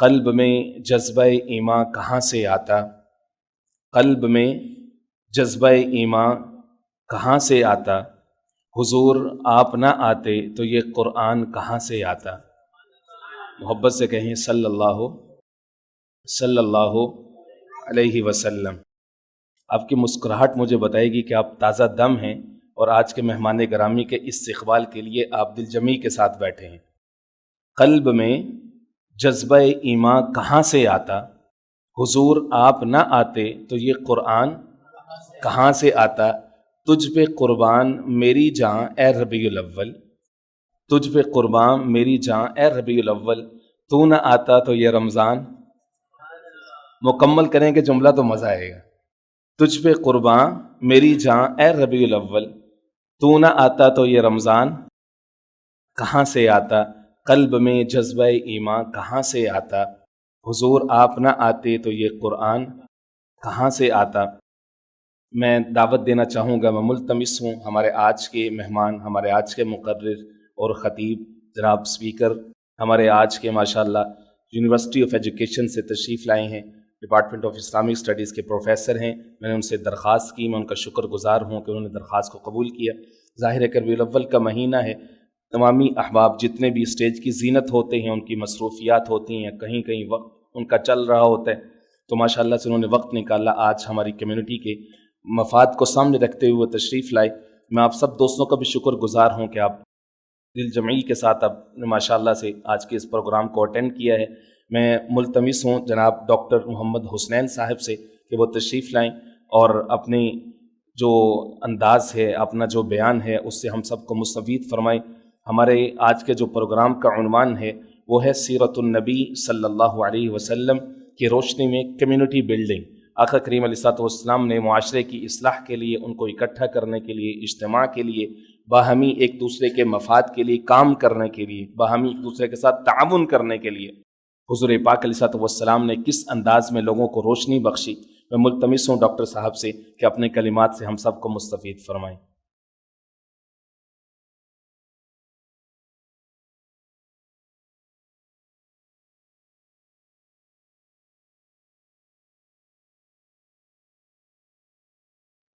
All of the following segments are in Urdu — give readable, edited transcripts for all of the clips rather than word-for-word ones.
قلب میں جذبہ ایمان کہاں سے آتا؟ قلب میں جذبہ ایمان کہاں سے آتا؟ حضور آپ نہ آتے تو یہ قرآن کہاں سے آتا؟ محبت سے کہیں صلی اللہ علیہ وسلم۔ آپ کی مسکراہٹ مجھے بتائے گی کہ آپ تازہ دم ہیں اور آج کے مہمان گرامی کے استقبال کے لیے آپ دل جمعی کے ساتھ بیٹھے ہیں۔ قلب میں جذبہ ایمان کہاں سے آتا؟ حضور آپ نہ آتے تو یہ قرآن کہاں سے آتا؟ تجھ پہ قربان میری جان اے ربیع الاول، تجھ پہ قربان میری جان اے ربیع الاول، تو نہ آتا تو یہ رمضان۔ مکمل کریں کہ جملہ تو مزہ آئے گا۔ تجھ پہ قربان میری جان اے ربیع الاول، تو نہ آتا تو یہ رمضان کہاں سے آتا؟ قلب میں جذبہ ایمان کہاں سے آتا؟ حضور آپ نہ آتے تو یہ قرآن کہاں سے آتا؟ میں دعوت دینا چاہوں گا، میں ملتمس ہوں ہمارے آج کے مہمان، ہمارے آج کے مقرر اور خطیب جناب سپیکر ہمارے آج کے ماشاءاللہ یونیورسٹی آف ایجوکیشن سے تشریف لائے ہیں، ڈپارٹمنٹ آف اسلامک اسٹڈیز کے پروفیسر ہیں۔ میں نے ان سے درخواست کی، میں ان کا شکر گزار ہوں کہ انہوں نے درخواست کو قبول کیا۔ ظاہر ہے کہ ربیع الاول کا مہینہ ہے، تمامی احباب جتنے بھی اسٹیج کی زینت ہوتے ہیں، ان کی مصروفیات ہوتی ہیں، کہیں کہیں وقت ان کا چل رہا ہوتا ہے، تو ماشاءاللہ سے انہوں نے وقت نکالا، آج ہماری کمیونٹی کے مفاد کو سامنے رکھتے ہوئے تشریف لائے۔ میں آپ سب دوستوں کا بھی شکر گزار ہوں کہ آپ دل جمعی کے ساتھ آپ نے ماشاءاللہ سے آج کے اس پروگرام کو اٹینڈ کیا ہے۔ میں ملتمس ہوں جناب ڈاکٹر محمد حسنین صاحب سے کہ وہ تشریف لائیں اور اپنی جو انداز ہے، اپنا جو بیان ہے، اس سے ہم سب کو مستفید فرمائیں۔ ہمارے آج کے جو پروگرام کا عنوان ہے وہ ہے سیرت النبی صلی اللہ علیہ وسلم کی روشنی میں کمیونٹی بلڈنگ۔ آقا کریم علیہ السلام نے معاشرے کی اصلاح کے لیے، ان کو اکٹھا کرنے کے لیے، اجتماع کے لیے، باہمی ایک دوسرے کے مفاد کے لیے کام کرنے کے لیے، باہمی ایک دوسرے کے ساتھ تعاون کرنے کے لیے حضور پاک علیہ السلام نے کس انداز میں لوگوں کو روشنی بخشی۔ میں ملتمس ہوں ڈاکٹر صاحب سے کہ اپنے کلمات سے ہم سب کو مستفید فرمائیں۔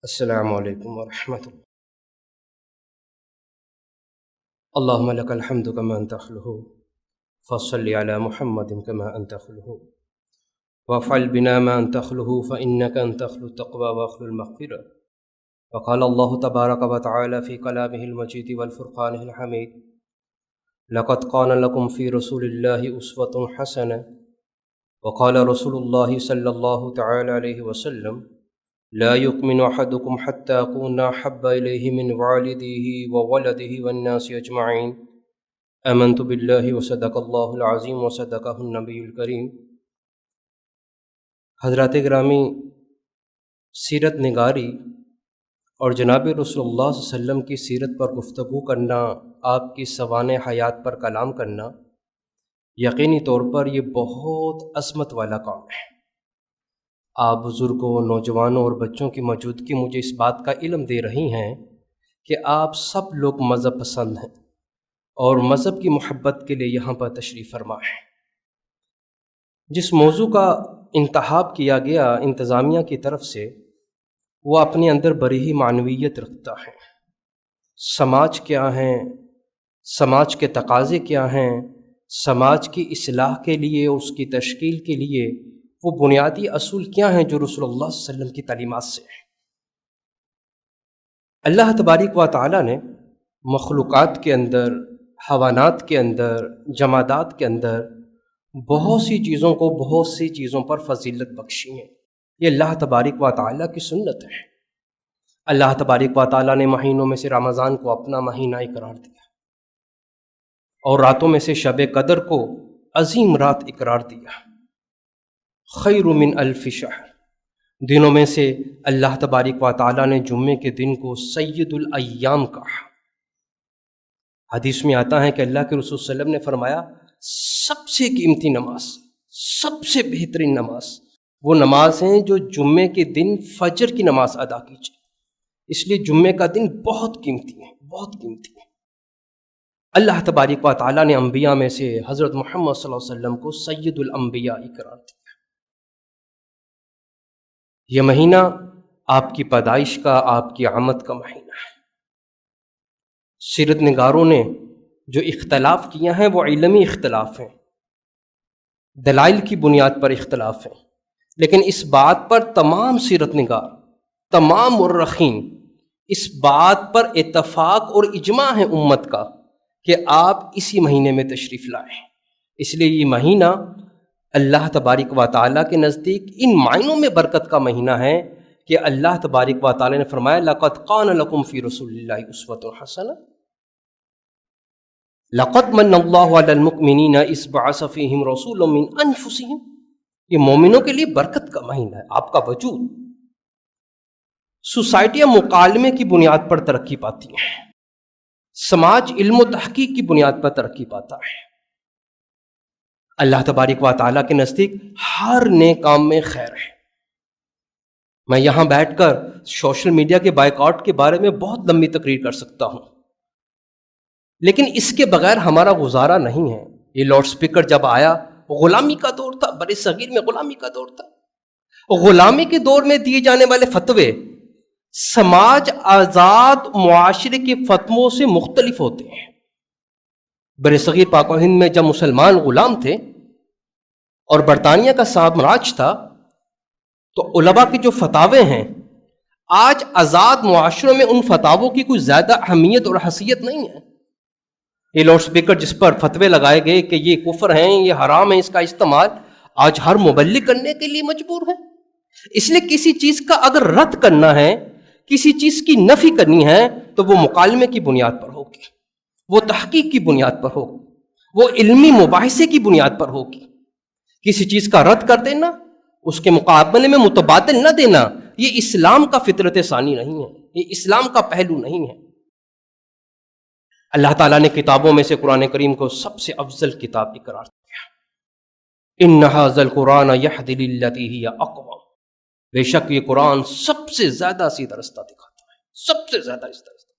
السلام علیکم ورحمۃ اللہ۔ اللہم لک الحمد کما انت اہلہ، فصل علی محمد کما انت اہلہ، وافعل بنا ما انت اہلہ، فانک انت اہل التقوی واہل المغفرہ۔ وقال اللہ تبارک وتعالی فی کلامہ المجید والفرقان الحمید، لقد کان لکم فی رسول اللہ اسوۃ حسنہ۔ وقال رسول اللہ صلی اللہ تعالی علیہ وسلم، لا يؤمن أحدكم حتى أكون أحب إليه من والده وولده والناس أجمعين۔ آمنت بالله وصدق الله العظيم وصدقه النبي الكريم۔ حضرات گرامی، سیرت نگاری اور جناب رسول اللہ صلی اللہ علیہ وسلم کی سیرت پر گفتگو کرنا، آپ کی سوانح حیات پر کلام کرنا، یقینی طور پر یہ بہت عظمت والا کام ہے۔ آپ بزرگوں، نوجوانوں اور بچوں کی موجودگی مجھے اس بات کا علم دے رہی ہیں کہ آپ سب لوگ مذہب پسند ہیں اور مذہب کی محبت کے لیے یہاں پر تشریف فرما ہے۔ جس موضوع کا انتخاب کیا گیا انتظامیہ کی طرف سے، وہ اپنے اندر بڑی ہی معنویت رکھتا ہے۔ سماج کیا ہیں، سماج کے تقاضے کیا ہیں، سماج کی اصلاح کے لیے، اس کی تشکیل کے لیے وہ بنیادی اصول کیا ہیں جو رسول اللہ صلی اللہ علیہ وسلم کی تعلیمات سے ہیں۔ اللہ تبارک و تعالیٰ نے مخلوقات کے اندر، حیوانات کے اندر، جمادات کے اندر بہت سی چیزوں پر فضیلت بخشی ہیں۔ یہ اللہ تبارک و تعالیٰ کی سنت ہے۔ اللہ تبارک و تعالیٰ نے مہینوں میں سے رمضان کو اپنا مہینہ قرار دیا اور راتوں میں سے شب قدر کو عظیم رات قرار دیا۔ خیر من الف شہر، دنوں میں سے اللہ تبارک و تعالیٰ نے جمعے کے دن کو سید الایام کہا۔ حدیث میں آتا ہے کہ اللہ کے رسول صلی اللہ علیہ وسلم نے فرمایا، سب سے قیمتی نماز، سب سے بہترین نماز وہ نماز ہیں جو جمعے کے دن فجر کی نماز ادا کی جائے۔ اس لیے جمعے کا دن بہت قیمتی ہے، بہت قیمتی ہے۔ اللہ تبارک و تعالیٰ نے انبیاء میں سے حضرت محمد صلی اللہ علیہ وسلم کو سید الانبیاء قرار دیا۔ یہ مہینہ آپ کی پیدائش کا، آپ کی آمد کا مہینہ ہے۔ سیرت نگاروں نے جو اختلاف کیا ہے وہ علمی اختلاف ہیں، دلائل کی بنیاد پر اختلاف ہیں، لیکن اس بات پر تمام سیرت نگار، تمام مورخین اس بات پر اتفاق اور اجماع ہے امت کا کہ آپ اسی مہینے میں تشریف لائیں۔ اس لیے یہ مہینہ اللہ تبارک و تعالیٰ کے نزدیک ان معنوں میں برکت کا مہینہ ہے کہ اللہ تبارک و تعالیٰ نے فرمایا لَقَدْ قَانَ لَكُمْ فِي رَسُولِ اللَّهِ أُسْوَةٌ حَسَنَةٌ لَقَدْ مَنَّ اللَّهُ عَلَى الْمُؤْمِنِينَ إِذْ بَعَثَ فِيهِمْ رَسُولًا مِّنْ أَنفُسِهِمْ۔ یہ مومنوں کے لیے برکت کا مہینہ ہے۔ آپ کا وجود، سوسائٹیاں مکالمے کی بنیاد پر ترقی پاتی ہیں، سماج علم و تحقیق کی بنیاد پر ترقی پاتا ہے۔ اللہ تبارک و تعالیٰ کے نزدیک ہر نیک کام میں خیر ہے۔ میں یہاں بیٹھ کر سوشل میڈیا کے بائیکاٹ کے بارے میں بہت لمبی تقریر کر سکتا ہوں، لیکن اس کے بغیر ہمارا گزارا نہیں ہے۔ یہ لاؤڈ سپیکر جب آیا، غلامی کا دور تھا، بر صغیر میں غلامی کا دور تھا۔ غلامی کے دور میں دیے جانے والے فتوے سماج آزاد معاشرے کے فتووں سے مختلف ہوتے ہیں۔ بر صغیر پاک و ہند میں جب مسلمان غلام تھے اور برطانیہ کا سامراج تھا تو علماء کے جو فتاوے ہیں آج آزاد معاشروں میں ان فتاووں کی کوئی زیادہ اہمیت اور حیثیت نہیں ہے۔ یہ لاؤڈ سپیکر جس پر فتوے لگائے گئے کہ یہ کفر ہیں، یہ حرام ہے، اس کا استعمال آج ہر مبلغ کرنے کے لیے مجبور ہے۔ اس لیے کسی چیز کا اگر رد کرنا ہے، کسی چیز کی نفی کرنی ہے تو وہ مکالمے کی بنیاد پر ہوگی، وہ تحقیق کی بنیاد پر ہوگی، وہ علمی مباحثے کی بنیاد پر ہوگی۔ کسی چیز کا رد کر دینا، اس کے مقابلے میں متبادل نہ دینا، یہ اسلام کا فطرت ثانی نہیں ہے، یہ اسلام کا پہلو نہیں ہے۔ اللہ تعالیٰ نے کتابوں میں سے قرآن کریم کو سب سے افضل کتاب قرار دیا۔ ان ھذا القرآن یہدی للتی ہی اقوم۔ بے شک یہ قرآن سب سے زیادہ سیدھا رستہ دکھاتا ہے، سب سے زیادہ سیدھا رستہ۔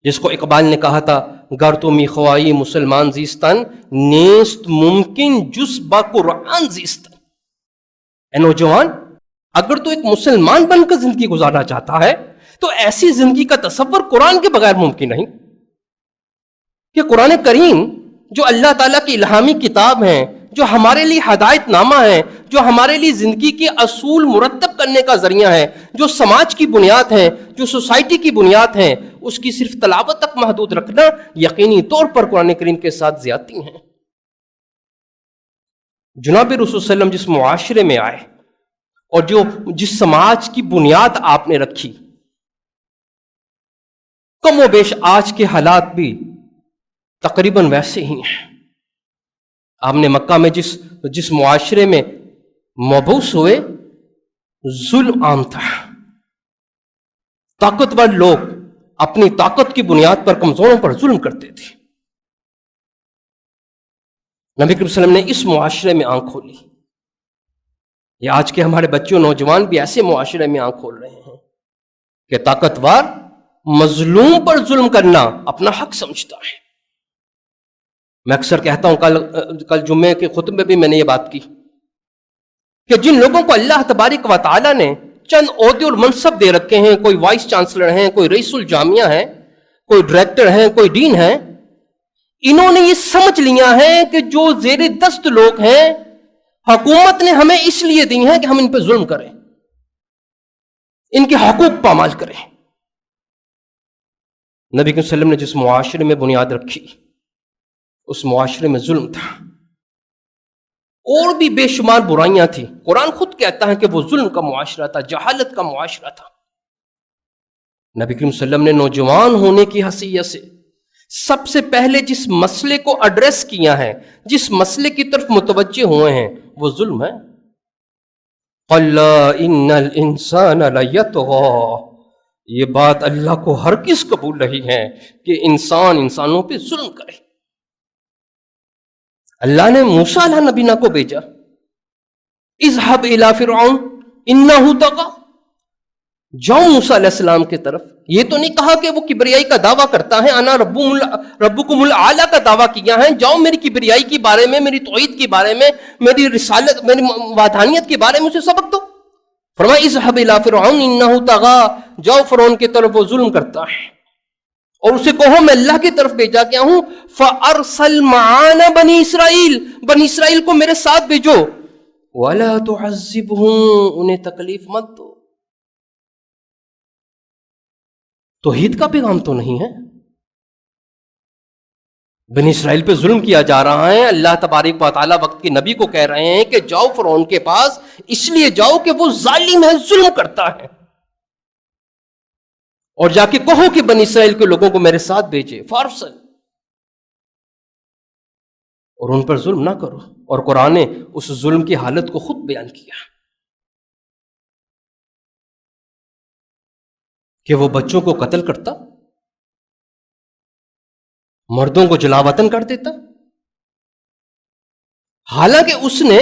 جس کو اقبال نے کہا تھا گر تو می خواہی مسلمان زیستن نیست ممکن جز با قرآن زیستن۔ اے نوجوان، اگر تو ایک مسلمان بن کر زندگی گزارنا چاہتا ہے تو ایسی زندگی کا تصور قرآن کے بغیر ممکن نہیں۔ کہ قرآن کریم جو اللہ تعالیٰ کی الہامی کتاب ہے، جو ہمارے لیے ہدایت نامہ ہے، جو ہمارے لیے زندگی کے اصول مرتب کرنے کا ذریعہ ہے، جو سماج کی بنیاد ہے، جو سوسائٹی کی بنیاد ہے، اس کی صرف تلاوت تک محدود رکھنا یقینی طور پر قرآن کریم کے ساتھ زیادتی ہے۔ جناب رسول صلی اللہ علیہ وسلم جس معاشرے میں آئے اور جس سماج کی بنیاد آپ نے رکھی، کم و بیش آج کے حالات بھی تقریباً ویسے ہی ہیں۔ آپ نے مکہ میں جس معاشرے میں مبعوث ہوئے، ظلم عام تھا۔ طاقتور لوگ اپنی طاقت کی بنیاد پر کمزوروں پر ظلم کرتے تھے۔ نبی کریم صلی اللہ علیہ وسلم نے اس معاشرے میں آنکھ کھولی۔ یہ آج کے ہمارے بچے اور نوجوان بھی ایسے معاشرے میں آنکھ کھول رہے ہیں کہ طاقتور مظلوم پر ظلم کرنا اپنا حق سمجھتا ہے۔ میں اکثر کہتا ہوں، کل جمعے کے خطبے میں بھی میں نے یہ بات کی کہ جن لوگوں کو اللہ تبارک و تعالیٰ نے چند عہدے اور منصب دے رکھے ہیں، کوئی وائس چانسلر ہیں، کوئی رئیس الجامعہ ہے، کوئی ڈائریکٹر ہیں، کوئی ڈین ہے، انہوں نے یہ سمجھ لیا ہے کہ جو زیر دست لوگ ہیں حکومت نے ہمیں اس لیے دی ہیں کہ ہم ان پہ ظلم کریں، ان کے حقوق پامال کریں۔ نبی صلی اللہ علیہ وسلم نے جس معاشرے میں بنیاد رکھی اس معاشرے میں ظلم تھا، اور بھی بے شمار برائیاں تھیں۔ قرآن خود کہتا ہے کہ وہ ظلم کا معاشرہ تھا، جہالت کا معاشرہ تھا۔ نبی کریم صلی اللہ علیہ وسلم نے نوجوان ہونے کی حیثیت سے سب سے پہلے جس مسئلے کو ایڈریس کیا ہے، جس مسئلے کی طرف متوجہ ہوئے ہیں، وہ ظلم ہے۔ قَلَّا إِنَّ الْإِنسَانَ لَيَطْغَىٰ۔ یہ بات اللہ کو ہرگز قبول نہیں ہے کہ انسان انسانوں پہ ظلم کرے۔ اللہ نے موسیٰ علیہ نبینا کو بھیجا، اذهب الى فرعون انه طغى، جاؤ موسیٰ علیہ السلام کی طرف. یہ تو نہیں کہا کہ وہ کبریائی کا دعویٰ کرتا ہے، انا ربکم الاعلیٰ کا دعویٰ کیا ہے. جاؤ میری کبریائی کے بارے میں، میری توحید کے بارے میں، میری رسالت، میری وحدانیت کے بارے میں اسے سبق دو. فرمایا اذهب الى فرعون انه طغى، جاؤ فرعون کی طرف، وہ ظلم کرتا ہے، اور اسے کہو میں اللہ کی طرف بھیجا گیا ہوں. فارسل معانا بنی اسرائیل، بنی اسرائیل کو میرے ساتھ بھیجو. ولا تعذبهم، انہیں تکلیف مت دو. توحید کا پیغام تو نہیں ہے. بنی اسرائیل پہ ظلم کیا جا رہا ہے. اللہ تبارک و تعالیٰ وقت کے نبی کو کہہ رہے ہیں کہ جاؤ فرعون کے پاس، اس لیے جاؤ کہ وہ ظالم ہے، ظلم کرتا ہے، اور جا کے کہو کہ بنی اسرائیل کے لوگوں کو میرے ساتھ بھیجے. فارسل، اور ان پر ظلم نہ کرو. اور قرآن نے اس ظلم کی حالت کو خود بیان کیا کہ وہ بچوں کو قتل کرتا، مردوں کو جلا وطن کر دیتا، حالانکہ اس نے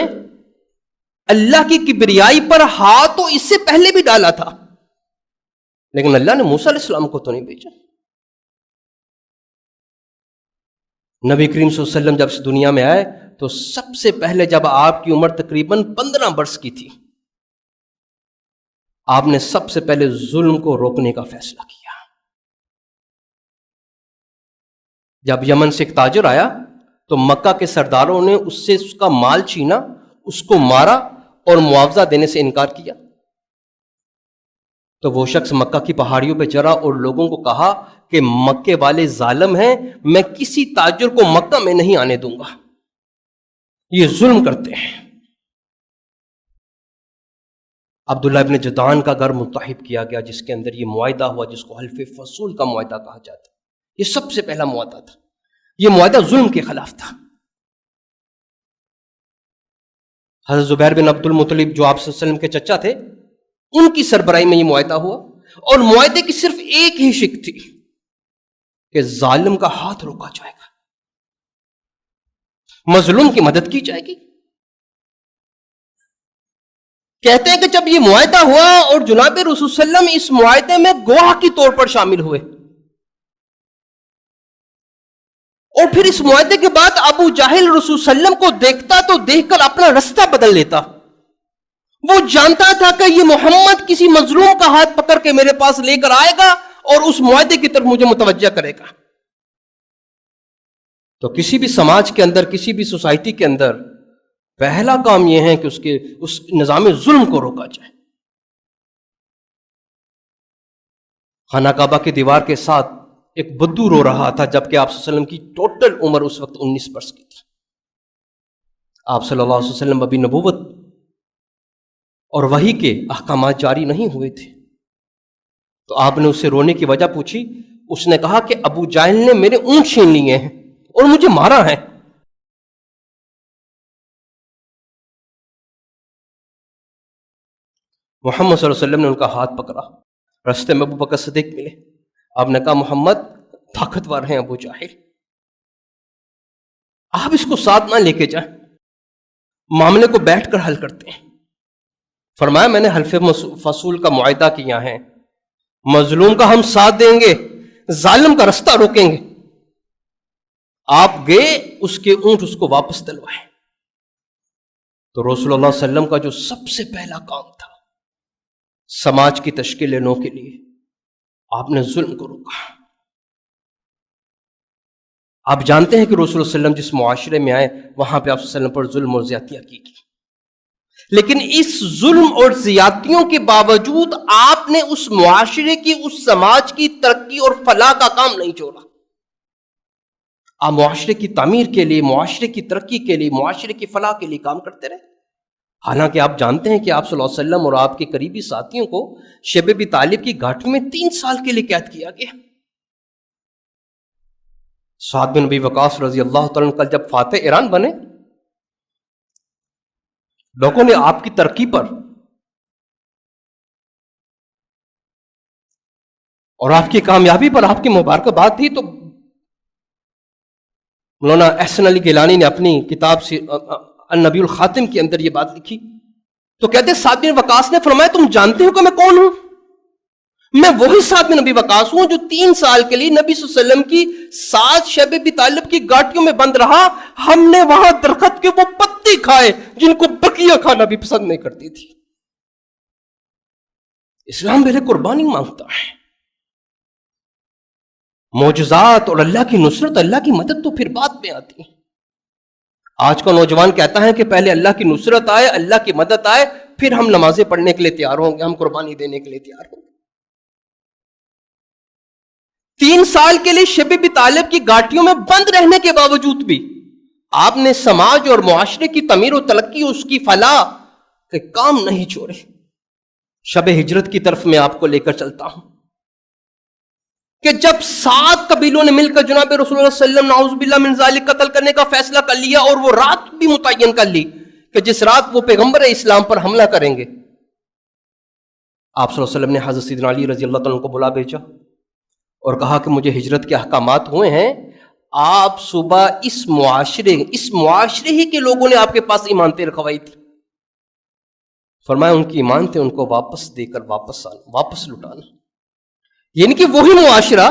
اللہ کی کبریائی پر ہاتھ تو اس سے پہلے بھی ڈالا تھا، لیکن اللہ نے موسیٰ علیہ السلام کو تو نہیں بھیجا. نبی کریم صلی اللہ علیہ وسلم جب اس دنیا میں آئے تو سب سے پہلے جب آپ کی عمر تقریباً 15 برس کی تھی، آپ نے سب سے پہلے ظلم کو روکنے کا فیصلہ کیا. جب یمن سے ایک تاجر آیا تو مکہ کے سرداروں نے اس سے اس کا مال چھینا، اس کو مارا اور معاوضہ دینے سے انکار کیا. تو وہ شخص مکہ کی پہاڑیوں پہ چڑھا اور لوگوں کو کہا کہ مکے والے ظالم ہیں، میں کسی تاجر کو مکہ میں نہیں آنے دوں گا، یہ ظلم کرتے ہیں. عبداللہ ابن جدعان کا گھر متحب کیا گیا، جس کے اندر یہ معاہدہ ہوا جس کو حلف فصول کا معاہدہ کہا جاتا ہے. یہ سب سے پہلا معاہدہ تھا. یہ معاہدہ ظلم کے خلاف تھا. حضرت زبیر بن عبد المطلب جو آپ صلی اللہ علیہ وسلم کے چچا تھے، ان کی سربراہی میں یہ معاہدہ ہوا، اور معاہدے کی صرف ایک ہی شک تھی کہ ظالم کا ہاتھ روکا جائے گا، مظلوم کی مدد کی جائے گی. کہتے ہیں کہ جب یہ معاہدہ ہوا اور جناب رسول صلی اللہ علیہ وسلم اس معاہدے میں گواہ کے طور پر شامل ہوئے، اور پھر اس معاہدے کے بعد ابو جہل رسول صلی اللہ علیہ وسلم کو دیکھتا تو دیکھ کر اپنا رستہ بدل لیتا. وہ جانتا تھا کہ یہ محمد کسی مظلوم کا ہاتھ پکڑ کے میرے پاس لے کر آئے گا اور اس معاہدے کی طرف مجھے متوجہ کرے گا. تو کسی بھی سماج کے اندر، کسی بھی سوسائٹی کے اندر پہلا کام یہ ہے کہ اس نظام ظلم کو روکا جائے. خانہ کعبہ کی دیوار کے ساتھ ایک بدو رو رہا تھا، جبکہ آپ صلی اللہ علیہ وسلم کی ٹوٹل عمر اس وقت 19 برس کی تھی. آپ صلی اللہ علیہ وسلم ابھی نبوت اور وحی کے احکامات جاری نہیں ہوئے تھے. تو آپ نے اس سے رونے کی وجہ پوچھی. اس نے کہا کہ ابو جہل نے میرے اونٹ چھین لیے ہیں اور مجھے مارا ہے. محمد صلی اللہ علیہ وسلم نے ان کا ہاتھ پکڑا. رستے میں ابو بکر صدیق ملے. آپ نے کہا محمد طاقتور ہیں ابو جہل، آپ اس کو ساتھ نہ لے کے جائیں، معاملے کو بیٹھ کر حل کرتے ہیں. فرمایا میں نے حلف فصول کا معاہدہ کیا ہے، مظلوم کا ہم ساتھ دیں گے، ظالم کا رستہ روکیں گے. آپ گئے، اس کے اونٹ اس کو واپس دلوائے. تو رسول اللہ صلی اللہ علیہ وسلم کا جو سب سے پہلا کام تھا سماج کی تشکیل نو کے لیے، آپ نے ظلم کو روکا. آپ جانتے ہیں کہ رسول اللہ صلی اللہ علیہ وسلم جس معاشرے میں آئے وہاں پہ آپ صلی اللہ علیہ وسلم پر ظلم اور زیادتیاں کی گئی، لیکن اس ظلم اور زیادتیوں کے باوجود آپ نے اس معاشرے کی، اس سماج کی ترقی اور فلاح کا کام نہیں چھوڑا. آپ معاشرے کی تعمیر کے لیے، معاشرے کی ترقی کے لیے، معاشرے کی فلاح کے لیے کام کرتے رہے. حالانکہ آپ جانتے ہیں کہ آپ صلی اللہ علیہ وسلم اور آپ کے قریبی ساتھیوں کو شیب ابی طالب کی گھاٹی میں 3 سال کے لیے قید کیا گیا. سعد بن ابی وقاص رضی اللہ تعالیٰ عنہ کل جب فاتح ایران بنے، لوگوں نے آپ کی ترقی پر اور آپ کی کامیابی پر آپ کی مبارکباد دی. تو مولانا احسن علی گیلانی نے اپنی کتاب سے النبی الخاتم کے اندر یہ بات لکھی. تو کہتے سعد بن وقاص نے فرمایا تم جانتے ہو کہ میں کون ہوں؟ میں وہی سعد بن ابی وقاص ہوں جو 3 سال کے لیے نبی صلی اللہ علیہ وسلم کی 7 شب ابی طالب کی گاٹیوں میں بند رہا. ہم نے وہاں درخت کے وہ پتے کھائے جن کو بقیہ کھانا بھی پسند نہیں کرتی تھی. اسلام میرے قربانی مانگتا ہے. معجزات اور اللہ کی نصرت، اللہ کی مدد تو پھر بعد میں آتی ہے. آج کا نوجوان کہتا ہے کہ پہلے اللہ کی نصرت آئے، اللہ کی مدد آئے، پھر ہم نمازیں پڑھنے کے لیے تیار ہوں گے، ہم قربانی دینے کے لیے تیار ہوں گے. 3 سال کے لیے شب ابی طالب کی گاٹیوں میں بند رہنے کے باوجود بھی آپ نے سماج اور معاشرے کی تعمیر و ترقی، اس کی فلاح کے کام نہیں چھوڑے. شب ہجرت کی طرف میں آپ کو لے کر چلتا ہوں کہ جب 7 قبیلوں نے مل کر جناب رسول اللہ صلی اللہ علیہ وسلم نعوذ باللہ من ذالک قتل کرنے کا فیصلہ کر لیا، اور وہ رات بھی متعین کر لی کہ جس رات وہ پیغمبر اسلام پر حملہ کریں گے، آپ صلی اللہ علیہ وسلم نے حضرت سیدنا علی رضی اللہ تعالیٰ عنہ کو بلا بھیجا اور کہا کہ مجھے ہجرت کے احکامات ہوئے ہیں. آپ صبح اس معاشرے ہی کے لوگوں نے آپ کے پاس ایمانتیں رکھوائی تھی. فرمایا ان کی ایمانتیں ان کو واپس دے کر واپس لٹانا. یعنی کہ وہی معاشرہ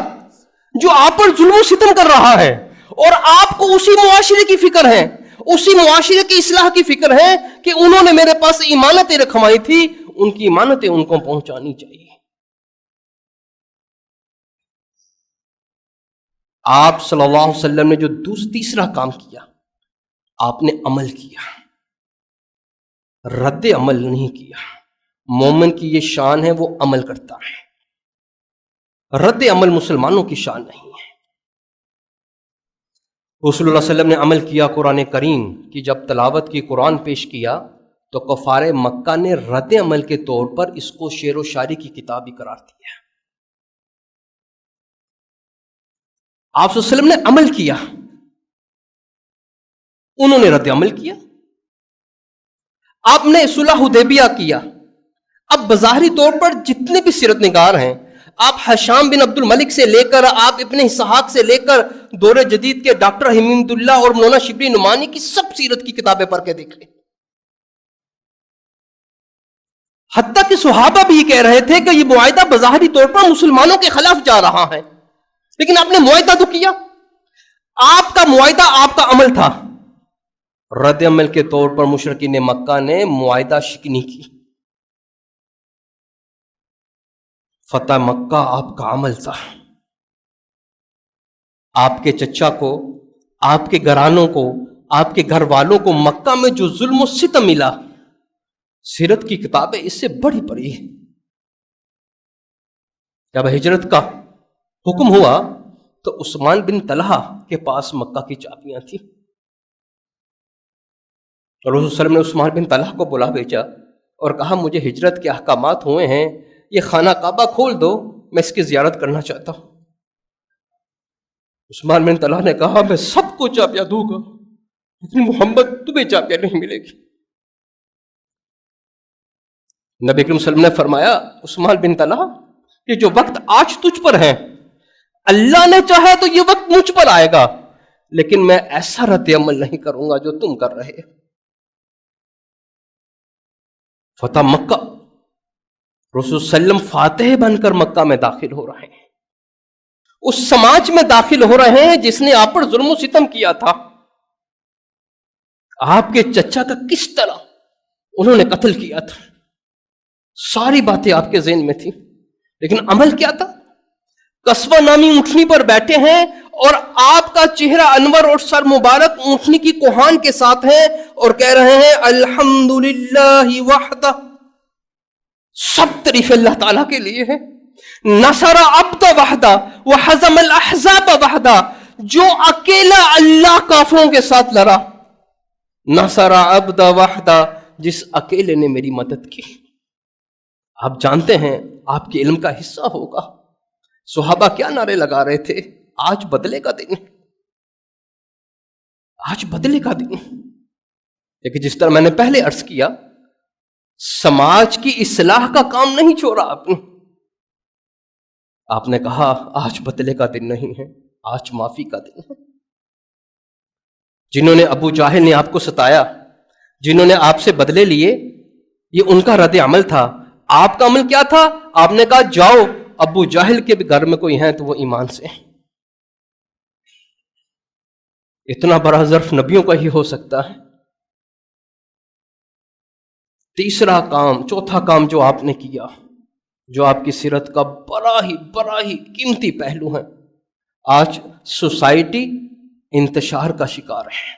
جو آپ پر ظلم و ستم کر رہا ہے، اور آپ کو اسی معاشرے کی فکر ہے، اسی معاشرے کی اصلاح کی فکر ہے کہ انہوں نے میرے پاس ایمانتیں رکھوائی تھی، ان کی ایمانتیں ان کو پہنچانی چاہیے. آپ صلی اللہ علیہ وسلم نے جو تیسرا کام کیا، آپ نے عمل کیا، رد عمل نہیں کیا. مومن کی یہ شان ہے، وہ عمل کرتا ہے. رد عمل مسلمانوں کی شان نہیں ہے. رسول اللہ صلی اللہ علیہ وسلم نے عمل کیا. قرآن کریم کی جب تلاوت کی، قرآن پیش کیا، تو کفار مکہ نے رد عمل کے طور پر اس کو شعر و شاعری کی کتاب ہی قرار دیا. آپ صلی اللہ علیہ وسلم نے عمل کیا، انہوں نے رد عمل کیا. آپ نے صلح حدیبیہ کیا. اب بظاہری طور پر جتنے بھی سیرت نگار ہیں، آپ حشام بن عبد الملک سے لے کر آپ ابن اسحاق سے لے کر دور جدید کے ڈاکٹر حمید اللہ اور مولانا شبلی نعمانی کی سب سیرت کی کتابیں پڑھ کے دیکھ لیں. حتیٰ کہ صحابہ بھی یہ کہہ رہے تھے کہ یہ معاہدہ بظاہری طور پر مسلمانوں کے خلاف جا رہا ہے، لیکن آپ نے معاہدہ تو کیا. آپ کا معاہدہ آپ کا عمل تھا. رد عمل کے طور پر مشرکین مکہ نے معاہدہ شکنی کی. فتح مکہ آپ کا عمل تھا. آپ کے چچا کو، آپ کے گھرانوں کو، آپ کے گھر والوں کو مکہ میں جو ظلم و ستم ملا، سیرت کی کتابیں اس سے بڑی پڑی. جب ہجرت کا حکم ہوا تو عثمان بن طلحہ کے پاس مکہ کی چابیاں تھیں. رسول اللہ علیہ وسلم نے عثمان بن طلحہ کو بلا بھیجا اور کہا مجھے ہجرت کے احکامات ہوئے ہیں، یہ خانہ کعبہ کھول دو، میں اس کی زیارت کرنا چاہتا ہوں. عثمان بن طلحہ نے کہا میں سب کو چابیاں دوں گا، لیکن محمد تمہیں چابیاں نہیں ملے گی. نبی کریم صلی اللہ علیہ وسلم نے فرمایا عثمان بن طلحہ کہ جو وقت آج تجھ پر ہے، اللہ نے چاہا تو یہ وقت مجھ پر آئے گا، لیکن میں ایسا رد عمل نہیں کروں گا جو تم کر رہے. فتح مکہ، رسول صلی اللہ علیہ وسلم فاتح بن کر مکہ میں داخل ہو رہے ہیں، اس سماج میں داخل ہو رہے ہیں جس نے آپ پر ظلم و ستم کیا تھا. آپ کے چچا کا کس طرح انہوں نے قتل کیا تھا، ساری باتیں آپ کے ذہن میں تھی، لیکن عمل کیا تھا؟ قصبہ نامی اونٹنی پر بیٹھے ہیں اور آپ کا چہرہ انور اور سر مبارک اونٹنی کی کوہان کے ساتھ ہیں اور کہہ رہے ہیں الحمدللہ وحدہ، سب تعریف اللہ تعالیٰ کے لیے ہے. نصر عبد وحدہ وحزم الاحزاب وحدہ، جو اکیلا اللہ کافروں کے ساتھ لڑا. نصر عبد وحدہ، جس اکیلے نے میری مدد کی. آپ جانتے ہیں، آپ کے علم کا حصہ ہوگا، صحابہ کیا نعرے لگا رہے تھے؟ آج بدلے کا دن، آج بدلے کا دن. لیکن جس طرح میں نے پہلے عرض کیا، سماج کی اصلاح کا کام نہیں چھوڑا آپ نے کہا آج بدلے کا دن نہیں ہے، آج معافی کا دن ہے. جنہوں نے ابو جاہل نے آپ کو ستایا، جنہوں نے آپ سے بدلے لیے، یہ ان کا رد عمل تھا. آپ کا عمل کیا تھا؟ آپ نے کہا جاؤ ابو جہل کے بھی گھر میں کوئی ہیں تو وہ ایمان سے ہیں۔ اتنا بڑا ظرف نبیوں کا ہی ہو سکتا ہے۔ تیسرا کام، چوتھا کام جو آپ نے کیا، جو آپ کی سیرت کا بڑا ہی قیمتی پہلو ہے، آج سوسائٹی انتشار کا شکار ہے۔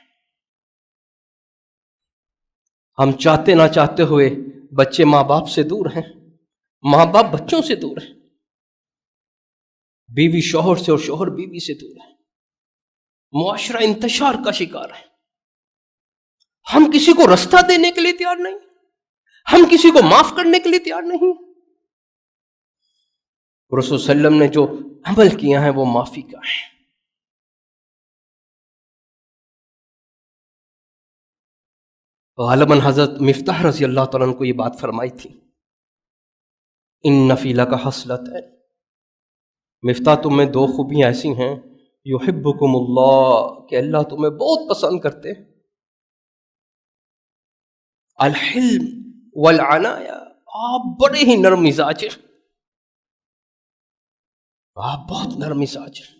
ہم چاہتے نہ چاہتے ہوئے بچے ماں باپ سے دور ہیں، ماں باپ بچوں سے دور ہیں، بیوی شوہر سے اور شوہر بیوی سے دور ہے، معاشرہ انتشار کا شکار ہے۔ ہم کسی کو رستہ دینے کے لیے تیار نہیں، ہم کسی کو معاف کرنے کے لیے تیار نہیں۔ رسول صلی اللہ علیہ وسلم نے جو عمل کیا ہے وہ معافی کا ہے۔ غالباً حضرت مفتاح رضی اللہ تعالیٰ عنہ کو یہ بات فرمائی تھی، ان فی لک خصلتین، مفتاح تم میں دو خوبیاں ایسی ہیں، یحبکم اللہ، کہ اللہ تمہیں بہت پسند کرتے ہیں، الحلم والعنایا، آپ بڑے ہی نرم مزاج ہیں، آپ بہت نرم مزاج ہیں۔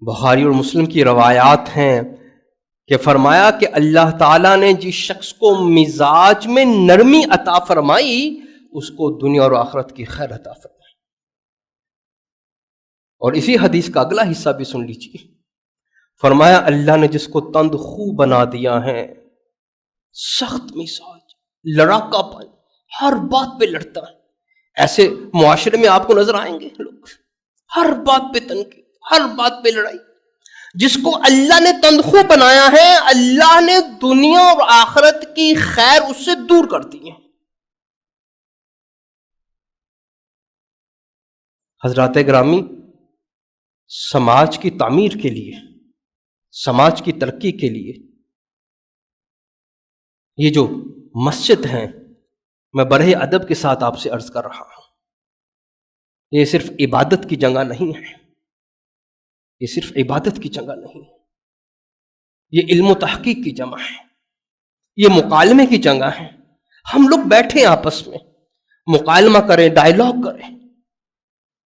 بخاری اور مسلم کی روایات ہیں کہ فرمایا کہ اللہ تعالیٰ نے جس شخص کو مزاج میں نرمی عطا فرمائی اس کو دنیا اور آخرت کی خیر عطا فرمائی۔ اور اسی حدیث کا اگلا حصہ بھی سن لیجیے، فرمایا اللہ نے جس کو تند خو بنا دیا ہے، سخت مزاج، لڑاکا پن، ہر بات پہ لڑتا ہے، ایسے معاشرے میں آپ کو نظر آئیں گے لوگ، ہر بات پہ تنقید، ہر بات پہ لڑائی۔ جس کو اللہ نے تندخو بنایا ہے، اللہ نے دنیا اور آخرت کی خیر اس سے دور کر دی ہے۔ حضرات گرامی، سماج کی تعمیر کے لیے، سماج کی ترقی کے لیے یہ جو مسجد ہیں، میں بڑے ادب کے ساتھ آپ سے عرض کر رہا ہوں، یہ صرف عبادت کی جگہ نہیں ہے، یہ صرف عبادت کی جگہ نہیں ہے، یہ علم و تحقیق کی جگہ ہے، یہ مکالمے کی جگہ ہے۔ ہم لوگ بیٹھیں آپس میں مکالمہ کریں، ڈائلاگ کریں،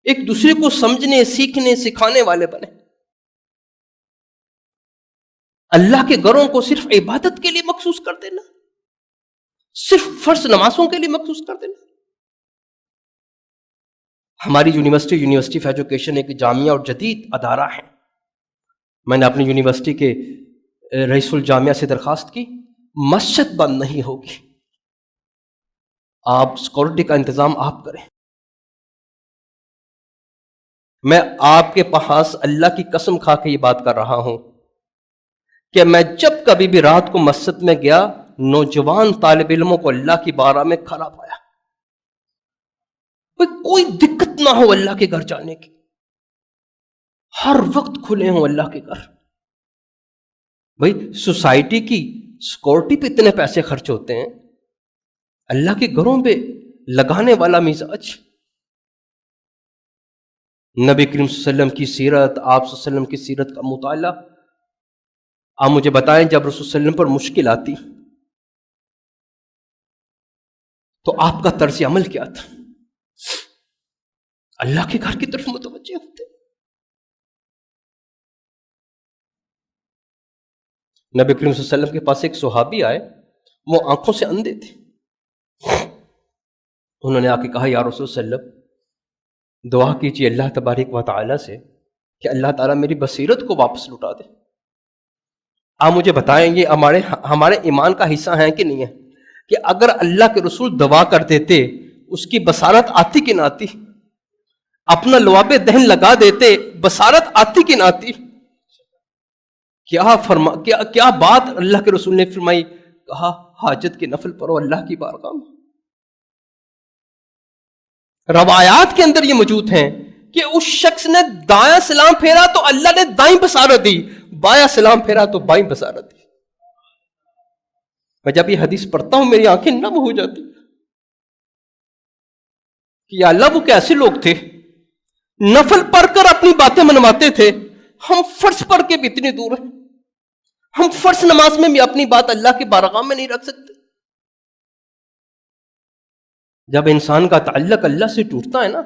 ایک دوسرے کو سمجھنے، سیکھنے، سکھانے والے بنیں۔ اللہ کے گھروں کو صرف عبادت کے لیے مخصوص کر دینا، صرف فرض نمازوں کے لیے مخصوص کر دینا۔ ہماری یونیورسٹی آف ایجوکیشن ایک جامعہ اور جدید ادارہ ہے۔ میں نے اپنی یونیورسٹی کے رئیس الجامعہ سے درخواست کی، مسجد بند نہیں ہوگی، آپ سیکورٹی کا انتظام آپ کریں۔ میں آپ کے پاس اللہ کی قسم کھا کے یہ بات کر رہا ہوں کہ میں جب کبھی بھی رات کو مسجد میں گیا، نوجوان طالب علموں کو اللہ کی بارگاہ میں کھڑا پایا، کوئی دقت نہ ہو اللہ کے گھر جانے کی، ہر وقت کھلے ہوں اللہ کے گھر۔ بھائی سوسائٹی کی سیکورٹی پہ اتنے پیسے خرچ ہوتے ہیں، اللہ کے گھروں پہ لگانے والا مزاج۔ نبی کریم صلی اللہ علیہ وسلم کی سیرت، آپ صلی اللہ علیہ وسلم کی سیرت کا مطالعہ، آپ مجھے بتائیں جب رسول صلی اللہ علیہ وسلم پر مشکل آتی تو آپ کا طرز عمل کیا تھا؟ اللہ کے گھر کی طرف متوجہ ہوتے۔ نبی کریم صلی اللہ علیہ وسلم کے پاس ایک صحابی آئے، وہ آنکھوں سے اندھے تھے۔ انہوں نے آ کے کہا، یا رسول صلی اللہ علیہ وسلم دعا کیجیے اللہ تبارک و تعالیٰ سے کہ اللہ تعالیٰ میری بصیرت کو واپس لوٹا دے۔ آپ مجھے بتائیں گے ہمارے ایمان کا حصہ ہیں کہ نہیں ہے کہ اگر اللہ کے رسول دعا کر دیتے اس کی بصارت آتی کہ نہ آتی؟ اپنا لواب دہن لگا دیتے، بصارت آتی کہ نہ آتی؟ کیا بات اللہ کے رسول نے فرمائی، کہا حاجت کے نفل پڑھو اللہ کی بارگاہ میں۔ روایات کے اندر یہ موجود ہیں کہ اس شخص نے دایاں سلام پھیرا تو اللہ نے دائیں بصارت دی، بایاں سلام پھیرا تو بائیں بصارت دی۔ میں جب یہ حدیث پڑھتا ہوں میری آنکھیں نم ہو جاتی کہ یا اللہ وہ کیسے لوگ تھے، نفل پڑھ کر اپنی باتیں منواتے تھے، ہم فرض پڑھ کے بھی اتنی دور ہیں، ہم فرض نماز میں بھی اپنی بات اللہ کی بارگاہ میں نہیں رکھ سکتے۔ جب انسان کا تعلق اللہ سے ٹوٹتا ہے نا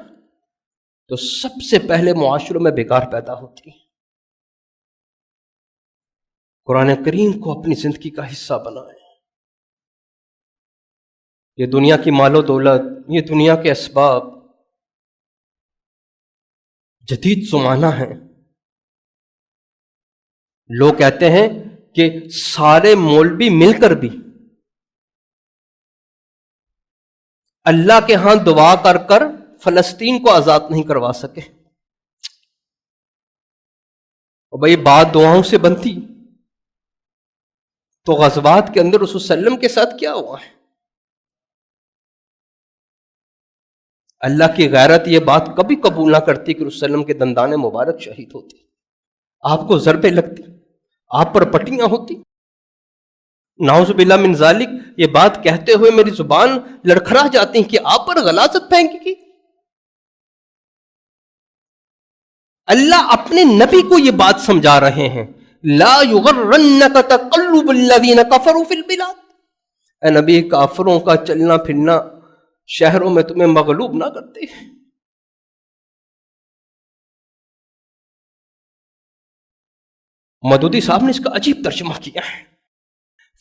تو سب سے پہلے معاشروں میں بگاڑ پیدا ہوتی ہے۔ قرآن کریم کو اپنی زندگی کا حصہ بنائیں۔ یہ دنیا کی مال و دولت، یہ دنیا کے اسباب جدید زمانہ ہے۔ لوگ کہتے ہیں کہ سارے مولوی مل کر بھی اللہ کے ہاں دعا کر کر فلسطین کو آزاد نہیں کروا سکے۔ اور بھائی بات دعاؤں سے بنتی تو غزوات کے اندر رسول صلی اللہ علیہ وسلم کے ساتھ کیا ہوا ہے؟ اللہ کی غیرت یہ بات کبھی قبول نہ کرتی کہ رسول صلی اللہ علیہ وسلم کے دندان مبارک شہید ہوتے، آپ کو ضربیں لگتی، آپ پر پٹیاں ہوتی۔ نعوذ باللہ من ذالک، یہ بات کہتے ہوئے میری زبان لڑکھڑا جاتی کہ آپ پر غلاظت پھینکی گئی۔ اللہ اپنے نبی کو یہ بات سمجھا رہے ہیں، لا یغرنک تقلب الذین کفروا فی البلاد، اے نبی کافروں کا چلنا پھرنا شہروں میں تمہیں مغلوب نہ کرتے۔ مودودی صاحب نے اس کا عجیب ترجمہ کیا ہے،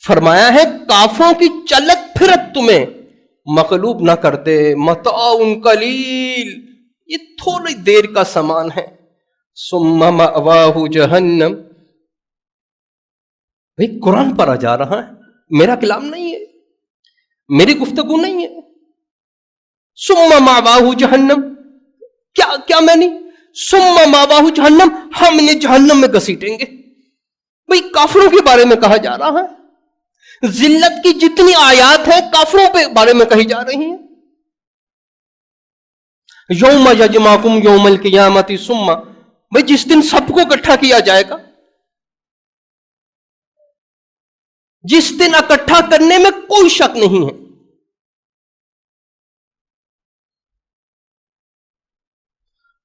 فرمایا ہے کافروں کی چلت پھرت تمہیں مغلوب نہ کر دے، متاع قلیل، یہ تھوڑی دیر کا سامان ہے، ثم مأواہ جہنم۔ بھئی قرآن پر آ جا رہا ہے، میرا کلام نہیں ہے، میری گفتگو نہیں ہے۔ ثم مأواہ جہنم، کیا میں نہیں، ثم مأواہ جہنم، ہم انہیں جہنم میں گھسیٹیں گے۔ بھئی کافروں کے بارے میں کہا جا رہا ہے، ذلت کی جتنی آیات ہیں کافروں کے بارے میں کہی جا رہی ہیں۔ یوم یجمعکم یوم القیامت ثم، بھئی جس دن سب کو اکٹھا کیا جائے گا، جس دن اکٹھا کرنے میں کوئی شک نہیں ہے۔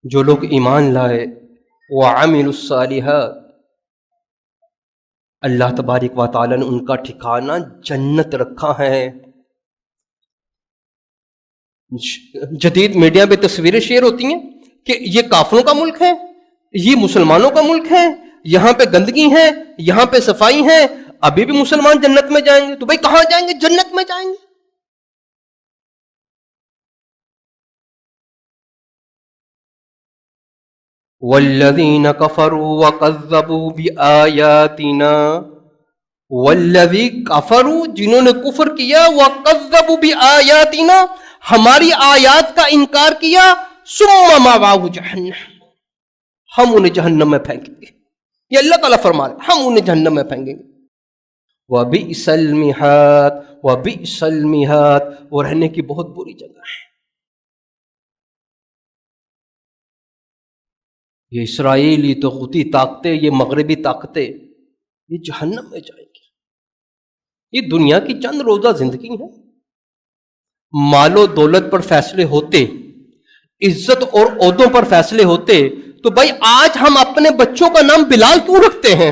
جو لوگ ایمان لائے وعملوا الصالحات، اللہ تبارک و تعالی نے ان کا ٹھکانہ جنت رکھا ہے۔ جدید میڈیا پہ تصویریں شیئر ہوتی ہیں کہ یہ کافروں کا ملک ہے، یہ مسلمانوں کا ملک ہے، یہاں پہ گندگی ہے، یہاں پہ صفائی ہے، ابھی بھی مسلمان جنت میں جائیں گے۔ تو بھائی کہاں جائیں گے؟ جنت میں جائیں گے۔ والذین کفروا وکذبوا بآیاتنا، والذی کفروا، جنہوں نے کفر کیا، وکذبوا بآیاتنا، ہماری آیات کا انکار کیا، ثم مأواہ جہنم، ہم انہیں جہنم میں پھینکیں گے۔ یہ اللہ تعالیٰ فرما رہے ہم انہیں جہنم میں پھینکیں گے۔ وبئس المہاد، وبئس المہاد، وہ رہنے کی بہت بری جگہ ہے۔ یہ اسرائیلی طاغوتی طاقتیں، یہ مغربی طاقتیں، یہ جہنم میں جائیں گی۔ یہ دنیا کی چند روزہ زندگی ہے، مال و دولت پر فیصلے ہوتے، عزت اور عہدوں پر فیصلے ہوتے، تو بھائی آج ہم اپنے بچوں کا نام بلال کیوں رکھتے ہیں؟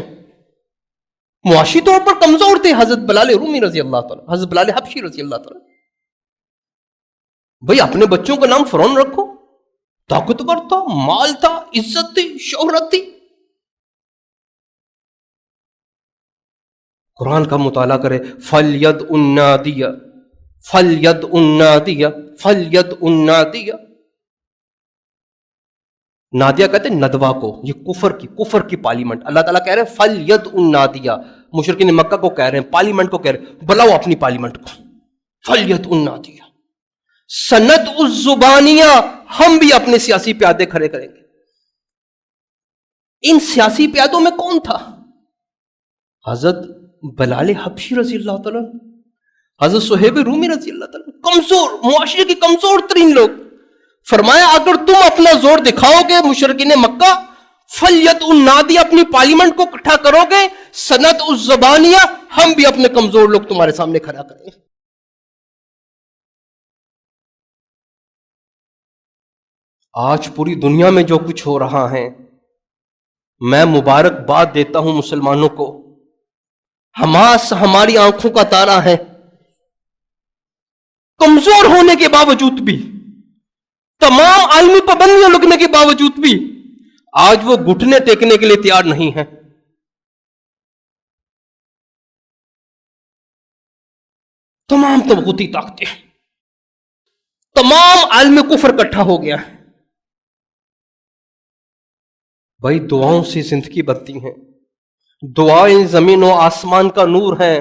معاشی طور پر کمزور تھے حضرت بلال رومی رضی اللہ تعالیٰ، حضرت بلال حبشی رضی اللہ تعالیٰ۔ بھائی اپنے بچوں کا نام فرعون رکھو، طاقتور تھا، مال تھا، عزت تھی، شہرت تھی۔ قرآن کا مطالعہ کرے، فَلْيَدْعُ النَّادِيَ، فَلْيَدْعُ النَّادِيَ، فَلْيَدْعُ النَّادِيَ۔ نادیہ کہتے ہیں ندوہ کو، یہ کفر کی پارلیمنٹ۔ اللہ تعالیٰ کہہ رہے ہیں فَلْيَدْعُ النَّادِيَ، مشرکین مکہ کو کہہ رہے ہیں، پارلیمنٹ کو کہہ رہے ہیں بلاؤ اپنی پارلیمنٹ کو، فَلْيَدْعُ النَّادِيَ۔ سَنَدْعُ الزُّبَانِيَّ، ہم بھی اپنے سیاسی پیادے کھڑے کریں گے۔ ان سیاسی پیادوں میں کون تھا؟ حضرت بلال حبشی رضی اللہ تعالیٰ، حضرت صہیب رومی رضی اللہ تعالیٰ، کمزور، معاشرے کے کمزور ترین لوگ۔ فرمایا اگر تم اپنا زور دکھاؤ گے مشرکین مکہ، فلیت النادی، اپنی پارلیمنٹ کو اکٹھا کرو گے، سنت الزبانیہ، ہم بھی اپنے کمزور لوگ تمہارے سامنے کھڑا کریں گے۔ آج پوری دنیا میں جو کچھ ہو رہا ہے، میں مبارکباد دیتا ہوں مسلمانوں کو۔ حماس ہماری آنکھوں کا تارا ہے، کمزور ہونے کے باوجود بھی، تمام عالمی پابندیاں لگنے کے باوجود بھی آج وہ گھٹنے ٹیکنے کے لیے تیار نہیں ہے. تمام طاغوتی طاقتیں، تمام عالم کفر اکٹھا ہو گیا ہے. بھائی دعاؤں سے زندگی بنتی ہیں، دعائیں زمین و آسمان کا نور ہیں.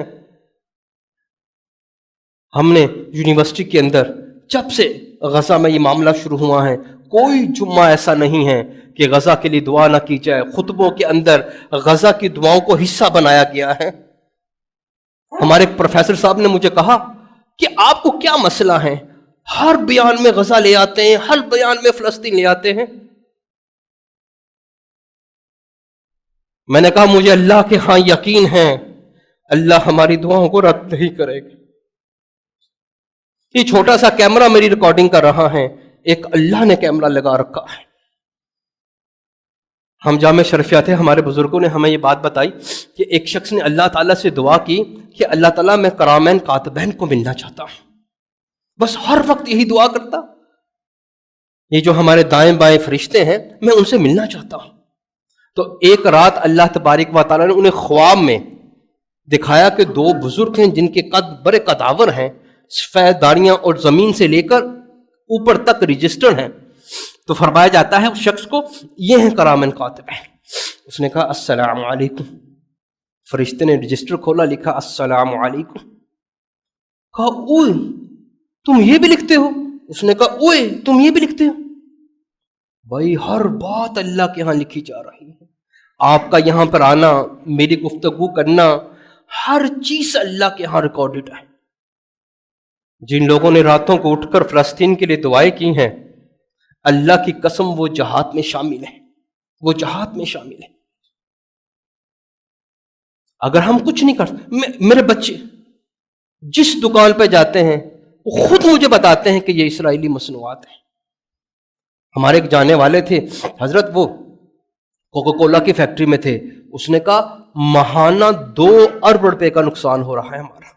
ہم نے یونیورسٹی کے اندر جب سے غزہ میں یہ معاملہ شروع ہوا ہے، کوئی جمعہ ایسا نہیں ہے کہ غزہ کے لیے دعا نہ کی جائے. خطبوں کے اندر غزہ کی دعاؤں کو حصہ بنایا گیا ہے. ہمارے ایک پروفیسر صاحب نے مجھے کہا کہ آپ کو کیا مسئلہ ہے، ہر بیان میں غزہ لے آتے ہیں، ہر بیان میں فلسطین لے آتے ہیں. میں نے کہا مجھے اللہ کے ہاں یقین ہے، اللہ ہماری دعاؤں کو رد نہیں کرے گا. یہ چھوٹا سا کیمرہ میری ریکارڈنگ کر رہا ہے، ایک اللہ نے کیمرہ لگا رکھا ہے. ہم جامع شرفیہ تھے، ہمارے بزرگوں نے ہمیں یہ بات بتائی کہ ایک شخص نے اللہ تعالیٰ سے دعا کی کہ اللہ تعالیٰ میں کرامین کاتبین کو ملنا چاہتا ہوں، بس ہر وقت یہی دعا کرتا. یہ جو ہمارے دائیں بائیں فرشتے ہیں میں ان سے ملنا چاہتا ہوں. تو ایک رات اللہ تبارک و تعالیٰ نے انہیں خواب میں دکھایا کہ دو بزرگ ہیں جن کے قد بڑے قداور ہیں، سفید داڑیاں اور زمین سے لے کر اوپر تک رجسٹر ہیں. تو فرمایا جاتا ہے اس شخص کو یہ ہیں کرامن کاتب ہیں. اس نے کہا السلام علیکم. فرشتے نے رجسٹر کھولا، لکھا السلام علیکم. کہا اوئے تم یہ بھی لکھتے ہو؟ اس نے کہا اوئے تم یہ بھی لکھتے ہو؟ بھائی ہر بات اللہ کے ہاں لکھی جا رہی ہے. آپ کا یہاں پر آنا، میری گفتگو کرنا، ہر چیز اللہ کے ہاں ریکارڈڈ ہے. جن لوگوں نے راتوں کو اٹھ کر فلسطین کے لیے دعائیں کی ہیں، اللہ کی قسم وہ جہاد میں شامل ہیں، وہ جہاد میں شامل ہیں. اگر ہم کچھ نہیں کرتے، میرے بچے جس دکان پہ جاتے ہیں وہ خود مجھے بتاتے ہیں کہ یہ اسرائیلی مصنوعات ہیں. ہمارے ایک جانے والے تھے حضرت، وہ کوکا کولا کی فیکٹری میں تھے. اس نے کہا ماہانہ 2 ارب روپے کا نقصان ہو رہا ہے ہمارا،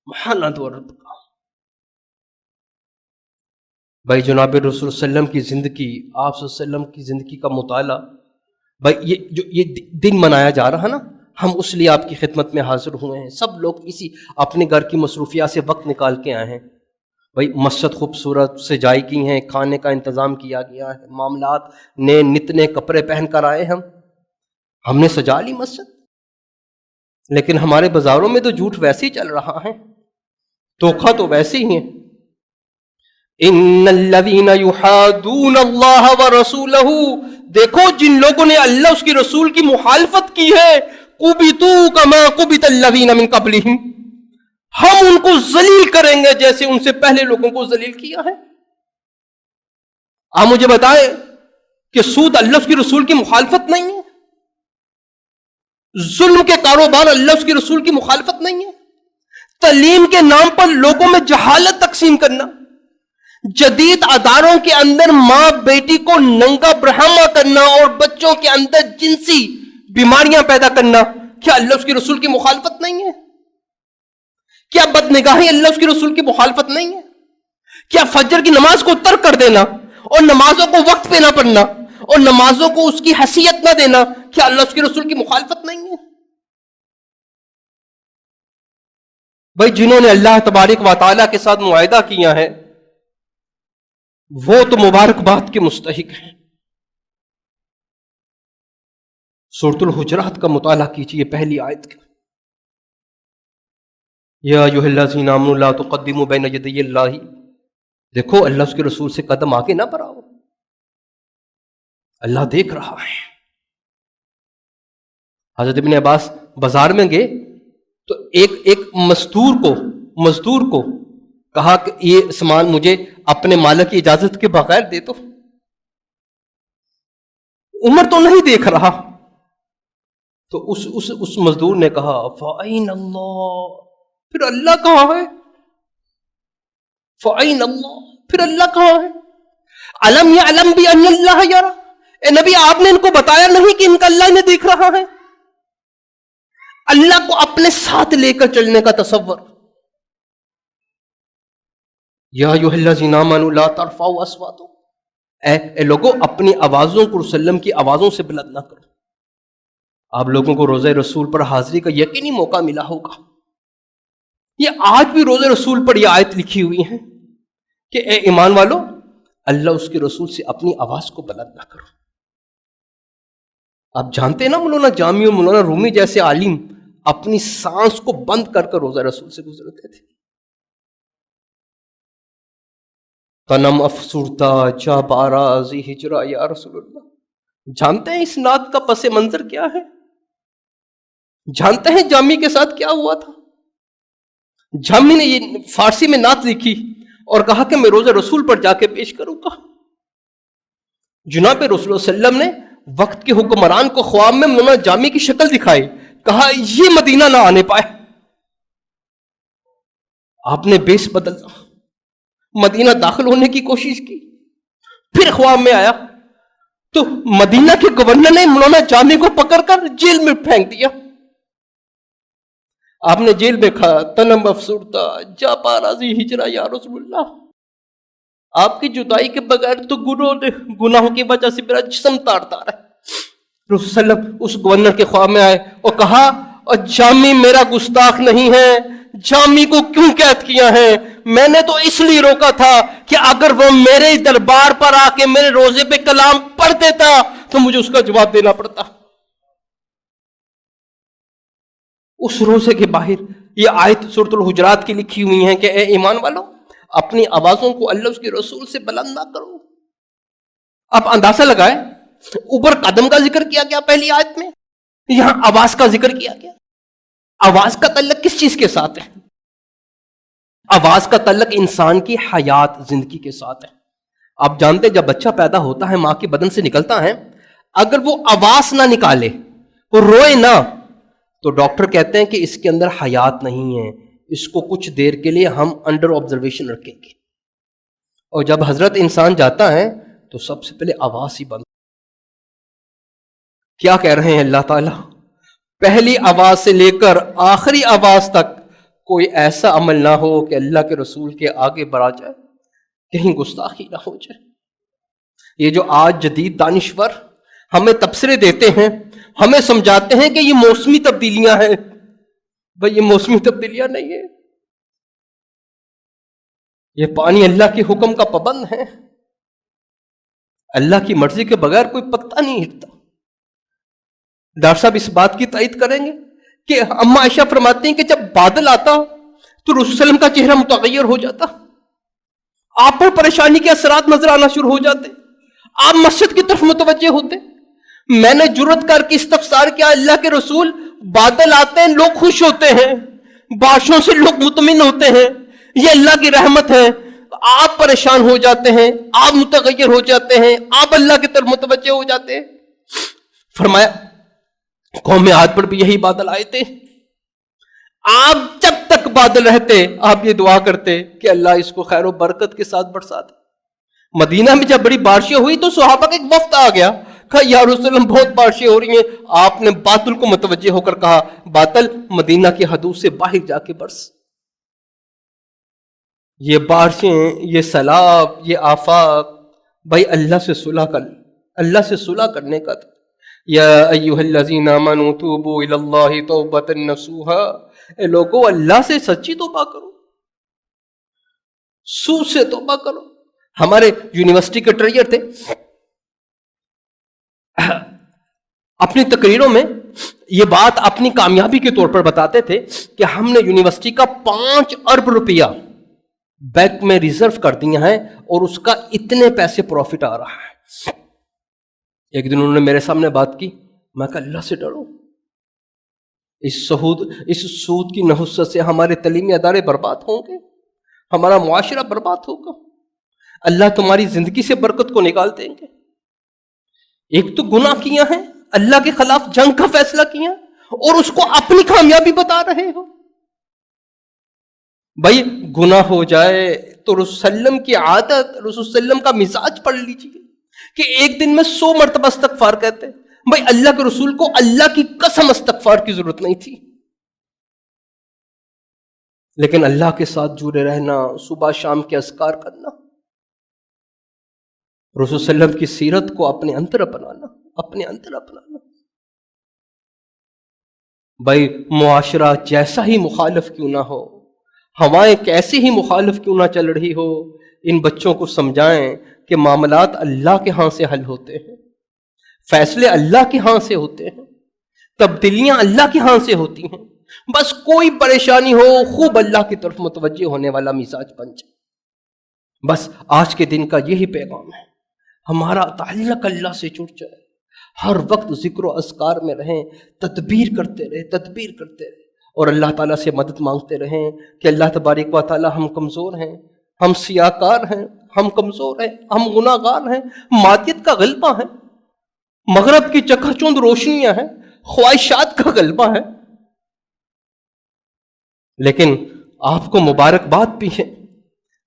ماہانہ 2 ارب کا. بھائی جناب رسول صلی اللہ علیہ وسلم کی زندگی، آپ صلی اللہ علیہ وسلم کی زندگی کا مطالعہ، بھائی یہ دن منایا جا رہا نا، ہم اس لیے آپ کی خدمت میں حاضر ہوئے ہیں. سب لوگ اسی اپنے گھر کی مصروفیات سے وقت نکال کے آئے ہیں. بھائی مسجد خوبصورت سجائی کی ہیں، کھانے کا انتظام کیا گیا ہے، معاملات نئے نت نئے کپڑے پہن کر آئے. ہم نے سجا لی مسجد، لیکن ہمارے بازاروں میں تو جھوٹ ویسے ہی چل رہا ہے، دھوکہ تو ویسے ہی ہے. ان الذین یحادون اللہ ورسولہ، دیکھو جن لوگوں نے اللہ اس کے رسول کی مخالفت کی ہے، قبتوا کما قبت الذین من قبلہم، ہم ان کو ذلیل کریں گے جیسے ان سے پہلے لوگوں کو ذلیل کیا ہے. آپ مجھے بتائیں کہ سود اللہ اس کے رسول کی مخالفت نہیں ہے؟ ظلم کے کاروبار اللہ اس کے رسول کی مخالفت نہیں ہے؟ تعلیم کے نام پر لوگوں میں جہالت تقسیم کرنا، جدید اداروں کے اندر ماں بیٹی کو ننگا برہما کرنا اور بچوں کے اندر جنسی بیماریاں پیدا کرنا، کیا اللہ اس کے رسول کی مخالفت نہیں ہے؟ کیا بد نگاہی اللہ اس کے رسول کی مخالفت نہیں ہے؟ کیا فجر کی نماز کو ترک کر دینا اور نمازوں کو وقت پہ نہ پڑھنا اور نمازوں کو اس کی حیثیت نہ دینا، کیا اللہ اس کے رسول کی مخالفت نہیں ہے؟ بھائی جنہوں نے اللہ تبارک و تعالیٰ کے ساتھ معاہدہ کیا ہے وہ تو مبارکباد کے مستحق ہیں. سورۃ الحجرات کا مطالعہ کیجیے، پہلی آیت کا، یا ایھا الذین آمنوا لا تقدموا بین یدی اللہ. دیکھو اللہ اس کے رسول سے قدم آگے نہ بڑھاؤ، اللہ دیکھ رہا ہے. حضرت ابن عباس بازار میں گئے تو ایک مزدور کو کہا کہ یہ سامان مجھے اپنے مالک کی اجازت کے بغیر دے دو. عمر تو نہیں دیکھ رہا، تو اس مزدور نے کہا فَأَيْنَ اللَّهُ، پھر اللہ کہاں ہے؟ فَأَيْنَ اللَّهُ، پھر اللہ کہاں ہے؟ أَلَمْ يَعْلَمْ بِأَنَّ اللَّهَ يَرَى، اے نبی آپ نے ان کو بتایا نہیں کہ ان کا اللہ انہیں دیکھ رہا ہے؟ اللہ کو اپنے ساتھ لے کر چلنے کا تصور، یا ایھا الذین آمنوا لا ترفعوا اصواتکم، اے لوگوں اپنی آوازوں کو رسول وسلم کی آوازوں سے بلند نہ کرو۔ آپ لوگوں کو روزہ رسول پر حاضری کا یقینی موقع ملا ہوگا، یہ آج بھی روزہ رسول پر یہ آیت لکھی ہوئی ہے کہ اے ایمان والو، اللہ اس کے رسول سے اپنی آواز کو بلند نہ کرو۔ آپ جانتے ہیں نا مولانا جامی اور مولانا رومی جیسے عالم اپنی سانس کو بند کر کر روزہ رسول سے گزرتے تھے۔ تنم افسردہ جا بارازی ہجرا یا رسول اللہ۔ جانتے ہیں اس نعت کا پس منظر کیا ہے؟ جانتے ہیں جامی کے ساتھ کیا ہوا تھا؟ جامی نے یہ فارسی میں نعت لکھی اور کہا کہ میں روزہ رسول پر جا کے پیش کروں گا۔ جناب رسول اللہ صلی اللہ علیہ وسلم نے وقت کے حکمران کو خواب میں مولانا جامی کی شکل دکھائی، کہا یہ مدینہ نہ آنے پائے۔ آپ نے بیس بدلا، مدینہ داخل ہونے کی کوشش کی، پھر خواب میں آیا تو مدینہ کے گورنر نے مولانا جامی کو پکڑ کر جیل میں پھینک دیا۔ آپ نے جیل میں کہا تنم افسردہ جا پارازی ہجرا یا رسول اللہ، آپ کی جدائی کے بغیر تو گناہوں کی وجہ سے میرا جسم تار تار ہے۔ رسول صلی اللہ علیہ وسلم اس گورنر کے خواب میں آئے اور کہا اور جامی میرا گستاخ نہیں ہے، جامی کو کیوں قید کیا ہے؟ میں نے تو اس لیے روکا تھا کہ اگر وہ میرے دربار پر آ کے میرے روزے پہ کلام پڑھ دیتا تو مجھے اس کا جواب دینا پڑتا۔ اس روزے کے باہر یہ آیت سورۃ الحجرات کی لکھی ہوئی ہیں کہ اے ایمان والو، اپنی آوازوں کو اللہ اس کے رسول سے بلند نہ کرو۔ آپ اندازہ لگائیں، اوپر قدم کا ذکر کیا گیا پہلی آیت میں، یہاں آواز کا ذکر کیا گیا۔ آواز کا تعلق کس چیز کے ساتھ ہے؟ آواز کا تعلق انسان کی حیات، زندگی کے ساتھ ہے۔ آپ جانتے ہیں جب بچہ پیدا ہوتا ہے، ماں کے بدن سے نکلتا ہے، اگر وہ آواز نہ نکالے، وہ روئے نہ، تو ڈاکٹر کہتے ہیں کہ اس کے اندر حیات نہیں ہے، اس کو کچھ دیر کے لیے ہم انڈر آبزرویشن رکھیں گے۔ اور جب حضرت انسان جاتا ہے تو سب سے پہلے آواز ہی بند۔ کیا کہہ رہے ہیں اللہ تعالیٰ؟ پہلی آواز سے لے کر آخری آواز تک کوئی ایسا عمل نہ ہو کہ اللہ کے رسول کے آگے بڑھا جائے، کہیں گستاخی نہ ہو جائے۔ یہ جو آج جدید دانشور ہمیں تبصرے دیتے ہیں، ہمیں سمجھاتے ہیں کہ یہ موسمی تبدیلیاں ہیں، بھئی یہ موسمی تبدیلیاں نہیں ہے، یہ پانی اللہ کے حکم کا پابند ہے۔ اللہ کی مرضی کے بغیر کوئی پتا نہیں ہلتا۔ ڈاکٹر صاحب اس بات کی تائید کریں گے کہ اما عائشہ فرماتی ہیں کہ جب بادل آتا تو رسول صلی اللہ علیہ وسلم کا چہرہ متغیر ہو جاتا، آپ پر پریشانی کے اثرات نظر آنا شروع ہو جاتے، آپ مسجد کی طرف متوجہ ہوتے۔ میں نے جرأت کر کے استفسار کیا، اللہ کے رسول بادل آتے ہیں لوگ خوش ہوتے ہیں، بارشوں سے لوگ مطمئن ہوتے ہیں، یہ اللہ کی رحمت ہے، آپ پریشان ہو جاتے ہیں، آپ متغیر ہو جاتے ہیں، آپ اللہ کی طرف متوجہ ہو جاتے ہیں۔ فرمایا قوم عاد پر بھی یہی بادل آئے تھے، آپ جب تک بادل رہتے آپ یہ دعا کرتے کہ اللہ اس کو خیر و برکت کے ساتھ برسا دے۔ مدینہ میں جب بڑی بارشیں ہوئی تو صحابہ کا ایک وفد آ گیا، کہا یا رسول اللہ بہت بارشیں ہو رہی ہیں۔ آپ نے بادل کو متوجہ ہو کر کہا بادل مدینہ کی حدود سے باہر جا کے برس۔ یہ بارشیں، یہ سیلاب، یہ آفات، بھائی اللہ سے صلح کر، اللہ سے صلح کرنے کا تھا۔ یا ایھا الذین آمنوا توبوا الی اللہ توبۃ نصوحا، اے لوگو اللہ سے سچی توبہ کرو، سود سے توبہ کرو۔ ہمارے یونیورسٹی کے ٹریئر تھے، اپنی تقریروں میں یہ بات اپنی کامیابی کے طور پر بتاتے تھے کہ ہم نے یونیورسٹی کا 5 ارب روپیہ بینک میں ریزرو کر دیا ہے اور اس کا اتنے پیسے پروفٹ آ رہا ہے۔ ایک دن انہوں نے میرے سامنے بات کی، میں کہا اللہ سے ڈرو، اس سود کی نحوست سے ہمارے تعلیمی ادارے برباد ہوں گے، ہمارا معاشرہ برباد ہوگا، اللہ تمہاری زندگی سے برکت کو نکال دیں گے۔ ایک تو گناہ کیا ہے، اللہ کے خلاف جنگ کا فیصلہ کیا اور اس کو اپنی کامیابی بتا رہے ہو۔ بھائی گناہ ہو جائے تو رسول صلی اللہ علیہ وسلم کی عادت، رسول صلی اللہ علیہ وسلم کا مزاج پڑھ لیجیے کہ ایک دن میں 100 مرتبہ استغفار کہتے ہیں۔ بھائی اللہ کے رسول کو اللہ کی قسم استغفار کی ضرورت نہیں تھی۔ لیکن اللہ کے ساتھ جڑے رہنا، صبح شام کے اذکار کرنا، رسول صلی اللہ علیہ وسلم کی سیرت کو اپنے اندر اپنانا، اپنے اندر اپنانا۔ بھائی معاشرہ جیسا ہی مخالف کیوں نہ ہو، ہوائیں کیسی ہی مخالف کیوں نہ چل رہی ہو، ان بچوں کو سمجھائیں کہ معاملات اللہ کے ہاں سے حل ہوتے ہیں، فیصلے اللہ کے ہاں سے ہوتے ہیں، تبدیلیاں اللہ کے ہاں سے ہوتی ہیں۔ بس کوئی پریشانی ہو، خوب اللہ کی طرف متوجہ ہونے والا مزاج بن جائے۔ بس آج کے دن کا یہی پیغام ہے، ہمارا تعلق اللہ سے جڑ جائے، ہر وقت ذکر و اذکار میں رہیں، تدبیر کرتے رہیں، تدبیر کرتے رہیں، اور اللہ تعالیٰ سے مدد مانگتے رہیں کہ اللہ تبارک و تعالیٰ ہم کمزور ہیں، ہم سیاکار ہیں، ہم کمزور ہیں، ہم گناہ گار ہیں، مادیت کا غلبہ ہے، مغرب کی چکا چوند روشنیاں ہیں، خواہشات کا غلبہ ہے۔ لیکن آپ کو مبارکباد بھی ہے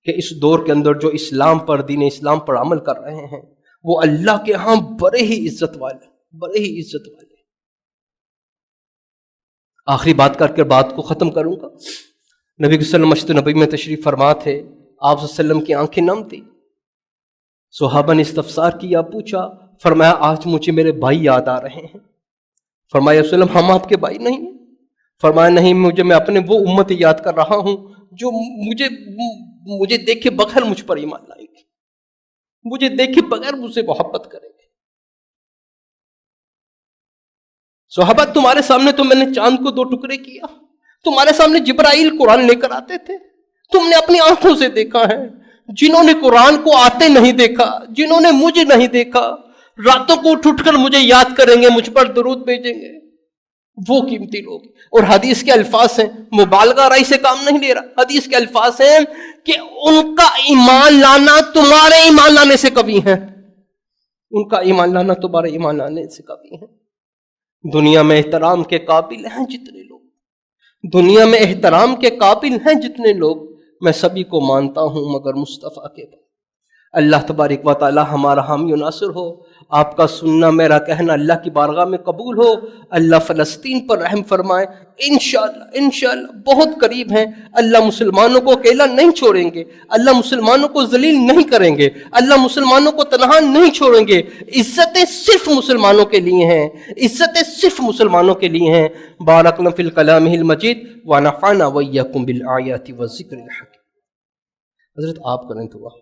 کہ اس دور کے اندر جو اسلام پر، دین اسلام پر عمل کر رہے ہیں، وہ اللہ کے ہاں بڑے ہی عزت والے، بڑے ہی عزت والے۔ آخری بات کر کے بات کو ختم کروں گا۔ نبی صلی اللہ علیہ وسلم مسجد نبی میں تشریف فرما تھے، آپ صلی اللہ علیہ وسلم کی آنکھیں نم تھی، صحابہ نے استفسار کیا، پوچھا، فرمایا آج مجھے میرے بھائی یاد آ رہے ہیں۔ فرمایا رسول اللہ ہم آپ کے بھائی نہیں ہیں؟ فرمایا نہیں، میں اپنے وہ امت یاد کر رہا ہوں جو مجھے دیکھے بغیر مجھ پر ایمان لائے گی، مجھے دیکھے بغیر مجھ سے محبت کرے گی۔ صحابہ تمہارے سامنے تو میں نے چاند کو 2 ٹکڑے کیا، تمہارے سامنے جبرائیل قرآن لے کر آتے تھے، تم نے اپنی آنکھوں سے دیکھا ہے۔ جنہوں نے قرآن کو آتے نہیں دیکھا، جنہوں نے مجھے نہیں دیکھا، راتوں کو اٹھ کر مجھے یاد کریں گے، مجھ پر درود بھیجیں گے، وہ قیمتی لوگ۔ اور حدیث کے الفاظ ہیں، مبالغہ رائی سے کام نہیں لے رہا، حدیث کے الفاظ ہیں کہ ان کا ایمان لانا تمہارے ایمان لانے سے قوی ہے، ان کا ایمان لانا تمہارے ایمان لانے سے قوی ہے۔ دنیا میں احترام کے قابل ہیں جتنے لوگ، دنیا میں احترام کے قابل ہیں جتنے لوگ، میں سبھی کو مانتا ہوں مگر مصطفیٰ کے بعد۔ اللہ تبارک و تعالی ہمارا حامی و ناصر ہو، آپ کا سننا میرا کہنا اللہ کی بارگاہ میں قبول ہو، اللہ فلسطین پر رحم فرمائے۔ انشاءاللہ بہت قریب ہیں، اللہ مسلمانوں کو اکیلا نہیں چھوڑیں گے، اللہ مسلمانوں کو ذلیل نہیں کریں گے، اللہ مسلمانوں کو تنہا نہیں چھوڑیں گے۔ عزتیں صرف مسلمانوں کے لیے ہیں، عزتیں صرف مسلمانوں کے لیے ہیں۔ بارک لنا فی الکلام المجید ونفعنا وإیاکم بالآیات والذکر الحکیم۔ حضرت آپ کریں دعا۔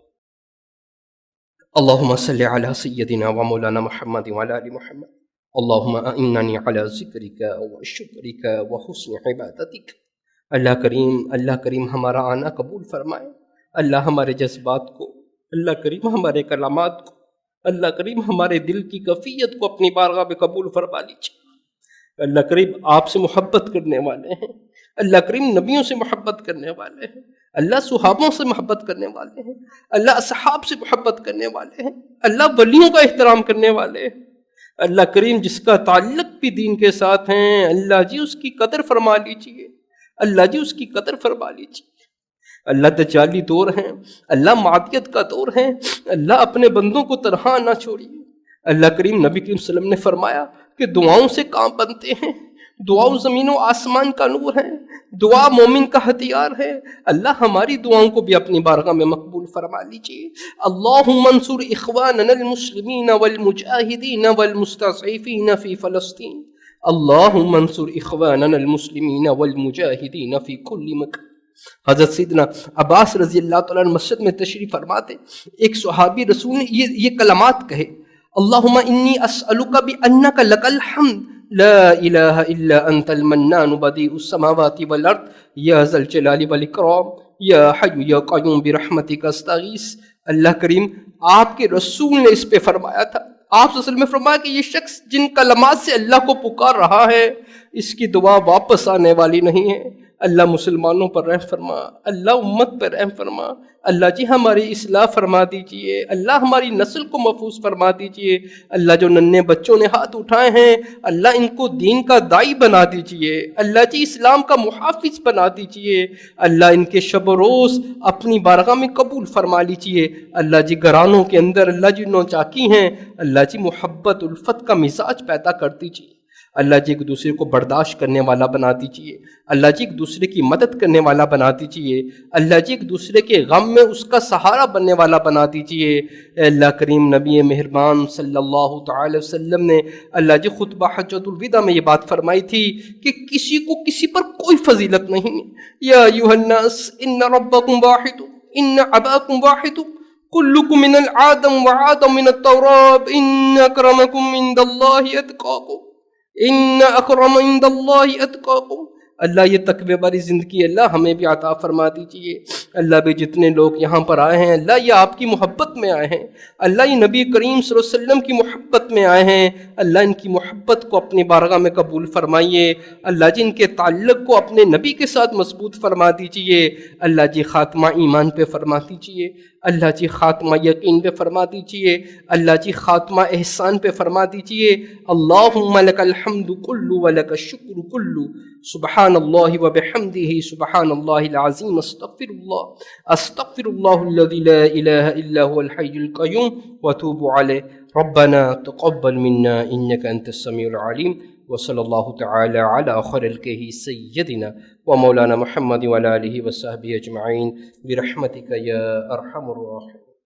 اللہم صلی علی سیدنا و مولانا محمد وعلی آل محمد، اللہم اعننی علی ذکرک و شکرک و حسن عبادتک۔ اللہ کریم ہمارا آنا قبول فرمائے، اللہ ہمارے جذبات کو، اللہ کریم ہمارے کلامات کو، اللہ کریم ہمارے دل کی کیفیت کو اپنی بارگاہ میں قبول فرما لیجیے۔ اللہ کریم آپ سے محبت کرنے والے ہیں، اللہ کریم نبیوں سے محبت کرنے والے ہیں، اللہ صحابوں سے محبت کرنے والے ہیں، اللہ اصحاب سے محبت کرنے والے ہیں، اللہ ولیوں کا احترام کرنے والے ہیں۔ اللہ کریم جس کا تعلق بھی دین کے ساتھ ہیں، اللہ جی اس کی قدر فرما لیجیے، اللہ جی اس کی قدر فرما لیجیے۔ اللہ دجالی دور ہیں، اللہ معدیت کا دور ہے، اللہ اپنے بندوں کو تنہا نہ چھوڑیے۔ اللہ کریم نبی کریم صلی اللہ علیہ وسلم نے فرمایا کہ دعاؤں سے کام بنتے ہیں، دعاؤں زمین و آسمان کا نور ہے، دعا مومن کا ہتھیار ہے۔ اللہ ہماری دعاؤں کو بھی اپنی بارگاہ میں مقبول فرما لیجیے۔ اللہم انصر اخواننا المسلمین والمجاہدین والمستضعفین فی فلسطین، اللہم انصر اخواننا المسلمین والمجاہدین فی کل مکان۔ حضرت سیدنا عباس رضی اللہ تعالیٰ عنہ مسجد میں تشریف فرماتے، ایک صحابی رسول نے یہ کلمات کہے، اللہم انی اسألک بانک لک الحمد لا الہ الا انت المنان بدیع السماوات والارض یا ذا الجلال والاکرام یا حی یا قیوم برحمتک استغیث۔ اللہ کریم آپ کے رسول نے اس پہ فرمایا تھا، آپ صلی اللہ علیہ وسلم نے فرمایا کہ یہ شخص جن کلمات سے اللہ کو پکار رہا ہے، اس کی دعا واپس آنے والی نہیں ہے۔ اللہ مسلمانوں پر رحم فرما، اللہ امت پر رحم فرما، اللہ جی ہماری اصلاح فرما دیجئے، اللہ ہماری نسل کو محفوظ فرما دیجئے۔ اللہ جو ننھے بچوں نے ہاتھ اٹھائے ہیں، اللہ ان کو دین کا داعی بنا دیجئے، اللہ جی اسلام کا محافظ بنا دیجئے، اللہ ان کے شب و روز اپنی بارگاہ میں قبول فرما لیجئے۔ اللہ جی گھرانوں کے اندر اللہ جی نوچاکی ہیں، اللہ جی محبت الفت کا مزاج پیدا کر دیجئے۔ اللہ جی ایک دوسرے کو برداشت کرنے والا بنا دیجیے، اللہ جی ایک دوسرے کی مدد کرنے والا بنا دیجیے، اللہ جی ایک دوسرے کے غم میں اس کا سہارا بننے والا بنا دیجیے۔ اے اللہ کریم نبی مہربان صلی اللہ تعالی وسلم نے اللہ جی خطبہ حجۃ الوداع میں یہ بات فرمائی تھی کہ کسی کو کسی پر کوئی فضیلت نہیں۔ یا ایھا الناس ان ربکم واحد ان اباکم واحد کلکم من الآدم وآدم من التراب ان اکرمکم عند اللہ اتقاکم ان اکرم عند اللہ اتقاکم۔ اللہ یہ تقوی والی زندگی اللہ ہمیں بھی عطا فرما دیجیے۔ اللہ بھی جتنے لوگ یہاں پر آئے ہیں اللہ یہ آپ کی محبت میں آئے ہیں، اللہ یہ نبی کریم صلی اللہ علیہ وسلم کی محبت میں آئے ہیں، اللہ ان کی محبت کو اپنی بارگاہ میں قبول فرمائیے، اللہ جی ان کے تعلق کو اپنے نبی کے ساتھ مضبوط فرما دیجیے، اللہ جی خاتمہ ایمان پہ فرما دیجیے، اللہ جی خاتمہ یقین پہ فرما دیجیے، اللہ جی خاتمہ احسان پہ فرما دیجیے۔ اللہم لک الحمد کلو ولک الشکر کلو سبحان اللہ وبحمدہ سبحان اللہ العظیم استغفر اللہ الذی لا الہ الا هو الحی القیوم واتوب علیہ۔ ربنا تقبل منا انک انت السمیع العلیم وصلی اللہ تعالی علی خیر خلقہ سیدنا ومولانا محمد وعلی آلہ وصحبہ اجمعین برحمتک یا ارحم الراحمین۔